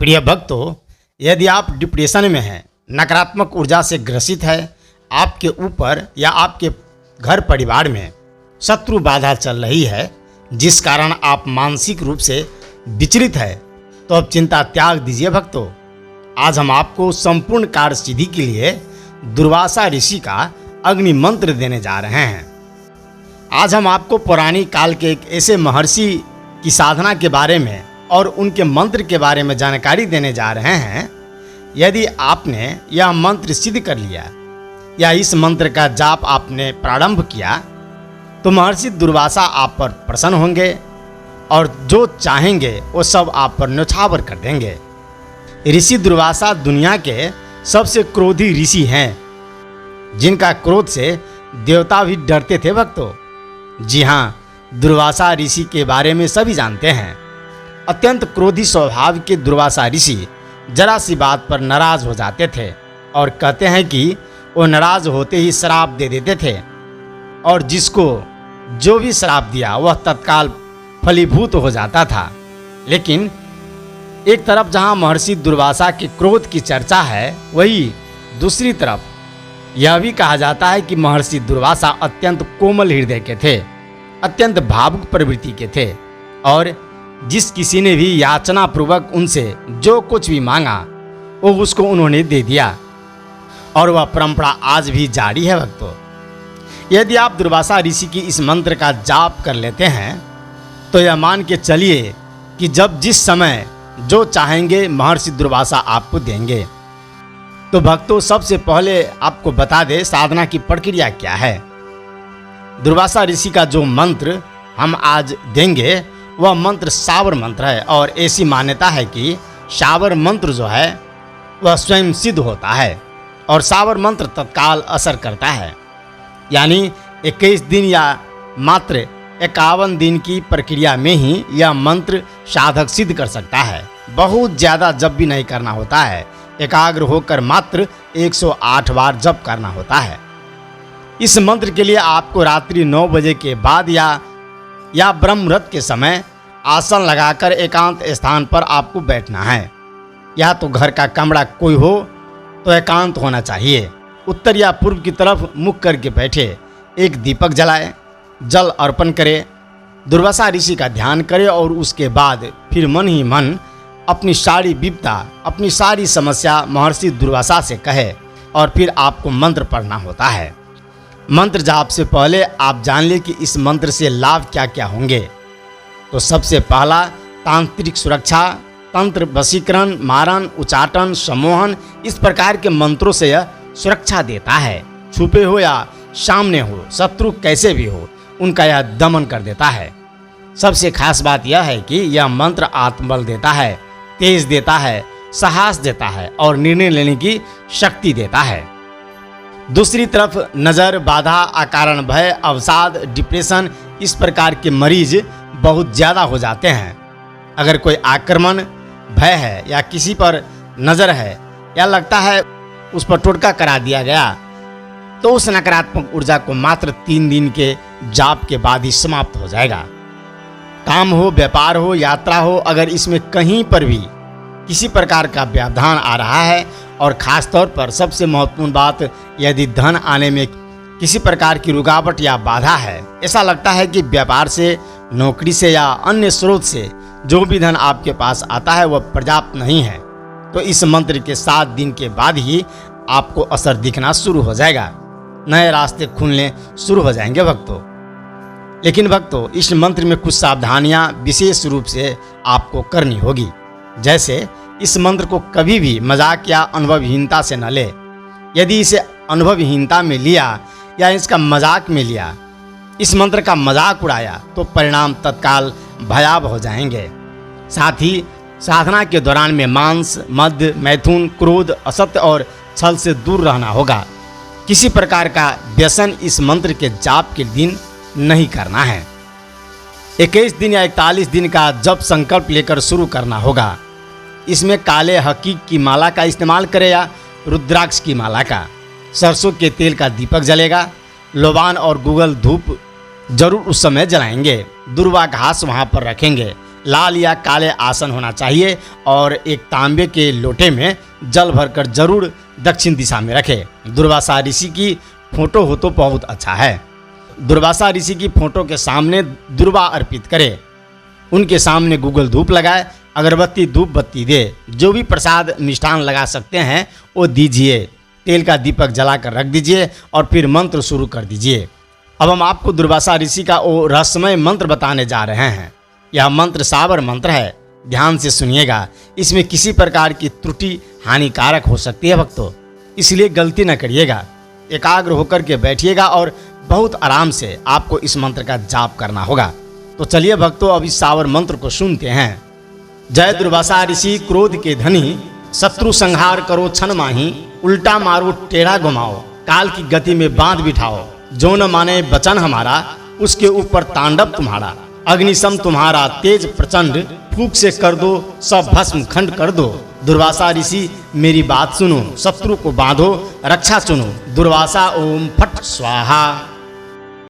प्रिय भक्तों, यदि आप डिप्रेशन में हैं, नकारात्मक ऊर्जा से ग्रसित है, आपके ऊपर या आपके घर परिवार में शत्रु बाधा चल रही है, जिस कारण आप मानसिक रूप से विचलित है, तो अब चिंता त्याग दीजिए भक्तों। आज हम आपको संपूर्ण कार्य सिद्धि के लिए दुर्वासा ऋषि का अग्नि मंत्र देने जा रहे हैं। आज हम आपको पौराणिक काल के एक ऐसे महर्षि की साधना के बारे में और उनके मंत्र के बारे में जानकारी देने जा रहे हैं। यदि आपने यह मंत्र सिद्ध कर लिया या इस मंत्र का जाप आपने प्रारंभ किया, तो महर्षि दुर्वासा आप पर प्रसन्न होंगे और जो चाहेंगे वो सब आप पर न्यौछावर कर देंगे। ऋषि दुर्वासा दुनिया के सबसे क्रोधी ऋषि हैं, जिनका क्रोध से देवता भी डरते थे भक्तों। जी हाँ, दुर्वासा ऋषि के बारे में सभी जानते हैं। अत्यंत क्रोधी स्वभाव के दुर्वासा ऋषि जरा सी बात पर नाराज हो जाते थे और कहते हैं कि वो नाराज होते ही श्राप दे देते थे, और जिसको जो भी श्राप दिया वह तत्काल फलीभूत हो जाता था। लेकिन एक तरफ जहाँ महर्षि दुर्वासा के क्रोध की चर्चा है, वही दूसरी तरफ यह भी कहा जाता है कि महर्षि दुर्वासा अत्यंत कोमल हृदय के थे, अत्यंत भावुक प्रवृत्ति के थे, और जिस किसी ने भी याचना पूर्वक उनसे जो कुछ भी मांगा वो उसको उन्होंने दे दिया, और वह परंपरा आज भी जारी है भक्तों। यदि आप दुर्वासा ऋषि की इस मंत्र का जाप कर लेते हैं, तो यह मान के चलिए कि जब जिस समय जो चाहेंगे महर्षि दुर्वासा आपको देंगे। तो भक्तों, सबसे पहले आपको बता दे साधना की प्रक्रिया क्या है। दुर्वासा ऋषि का जो मंत्र हम आज देंगे वह मंत्र शावर मंत्र है, और ऐसी मान्यता है कि शावर मंत्र जो है वह स्वयं सिद्ध होता है और शावर मंत्र तत्काल असर करता है। यानी 21 दिन या मात्र 51 दिन की प्रक्रिया में ही यह मंत्र साधक सिद्ध कर सकता है। बहुत ज़्यादा जप भी नहीं करना होता है, एकाग्र होकर मात्र 108 बार जप करना होता है। इस मंत्र के लिए आपको रात्रि 9 बजे के बाद या ब्रह्म मुहूर्त के समय आसन लगाकर एकांत स्थान पर आपको बैठना है। या तो घर का कमरा कोई हो तो एकांत होना चाहिए। उत्तर या पूर्व की तरफ मुख करके बैठे, एक दीपक जलाए, जल अर्पण करे, दुर्वासा ऋषि का ध्यान करे, और उसके बाद फिर मन ही मन अपनी सारी विपदा, अपनी सारी समस्या महर्षि दुर्वासा से कहे, और फिर आपको मंत्र पढ़ना होता है। मंत्र जाप से पहले आप जान ले कि इस मंत्र से लाभ क्या क्या होंगे। तो सबसे पहला, तांत्रिक सुरक्षा, तंत्र वशीकरण, मारण, उच्चाटन, सम्मोहन, इस प्रकार के मंत्रों से यह सुरक्षा देता है। छुपे हो या सामने हो, शत्रु कैसे भी हो, उनका यह दमन कर देता है। सबसे खास बात यह है कि यह मंत्र आत्मबल देता है, तेज देता है, साहस देता है और निर्णय लेने की शक्ति देता है। दूसरी तरफ नज़र, बाधा, अकारण भय, अवसाद, डिप्रेशन, इस प्रकार के मरीज बहुत ज़्यादा हो जाते हैं। अगर कोई आक्रमण, भय है या किसी पर नज़र है या लगता है उस पर टोटका करा दिया गया, तो उस नकारात्मक ऊर्जा को मात्र 3 दिन के जाप के बाद ही समाप्त हो जाएगा। काम हो, व्यापार हो, यात्रा हो, अगर इसमें कहीं पर भी किसी प्रकार का व्यवधान आ रहा है, और ख़ास तौर पर सबसे महत्वपूर्ण बात, यदि धन आने में किसी प्रकार की रुकावट या बाधा है, ऐसा लगता है कि व्यापार से, नौकरी से या अन्य स्रोत से जो भी धन आपके पास आता है वह पर्याप्त नहीं है, तो इस मंत्र के 7 दिन के बाद ही आपको असर दिखना शुरू हो जाएगा, नए रास्ते खुलने शुरू हो जाएंगे भक्तों। लेकिन भक्तों, इस मंत्र में कुछ सावधानियां विशेष रूप से आपको करनी होगी। जैसे इस मंत्र को कभी भी मजाक या अनुभवहीनता से न ले। यदि इसे अनुभवहीनता में लिया या इसका मजाक में लिया, इस मंत्र का मजाक उड़ाया, तो परिणाम तत्काल भयावह हो जाएंगे। साथ ही साधना के दौरान में मांस, मद्य, मैथुन, क्रोध, असत्य और छल से दूर रहना होगा। किसी प्रकार का व्यसन इस मंत्र के जाप के दिन नहीं करना है। 21 दिन या 41 दिन का जप संकल्प लेकर शुरू करना होगा। इसमें काले हकीक की माला का इस्तेमाल करें या रुद्राक्ष की माला का। सरसों के तेल का दीपक जलेगा। लोबान और गूगल धूप जरूर उस समय जलाएंगे। दुर्वा घास वहाँ पर रखेंगे लाल या काले आसन होना चाहिए और एक तांबे के लोटे में जल भरकर जरूर दक्षिण दिशा में रखें। दुर्वासा ऋषि की फोटो हो तो बहुत अच्छा है। दुर्वासा ऋषि की फोटो के सामने दुर्वा अर्पित करें। उनके सामने गूगल धूप लगाए, अगरबत्ती धूप बत्ती दे। जो भी प्रसाद मिष्ठान लगा सकते हैं वो दीजिए। तेल का दीपक जलाकर रख दीजिए और फिर मंत्र शुरू कर दीजिए। अब हम आपको दुर्वासा ऋषि का वो रहस्यमय मंत्र बताने जा रहे हैं। यह मंत्र सावर मंत्र है, ध्यान से सुनिएगा। इसमें किसी प्रकार की त्रुटि हानिकारक हो सकती है भक्तों, इसलिए गलती न करिएगा। एकाग्र होकर के बैठिएगा और बहुत आराम से आपको इस मंत्र का जाप करना होगा। तो चलिए भक्तों, अब इस सावर मंत्र को सुनते हैं। जय दुर्वासा ऋषि क्रोध के धनी, शत्रु संहार करो छन माही, उल्टा मारो टेढ़ा घुमाओ, काल की गति में बांध बिठाओ। जो न माने वचन हमारा, उसके ऊपर तांडव तुम्हारा। अग्निशम तुम्हारा तेज प्रचंड, फूंक से कर दो सब भस्म खंड कर दो। दुर्वासा ऋषि मेरी बात सुनो, शत्रु को बांधो रक्षा चुनो। दुर्वासा ओम फट स्वाहा।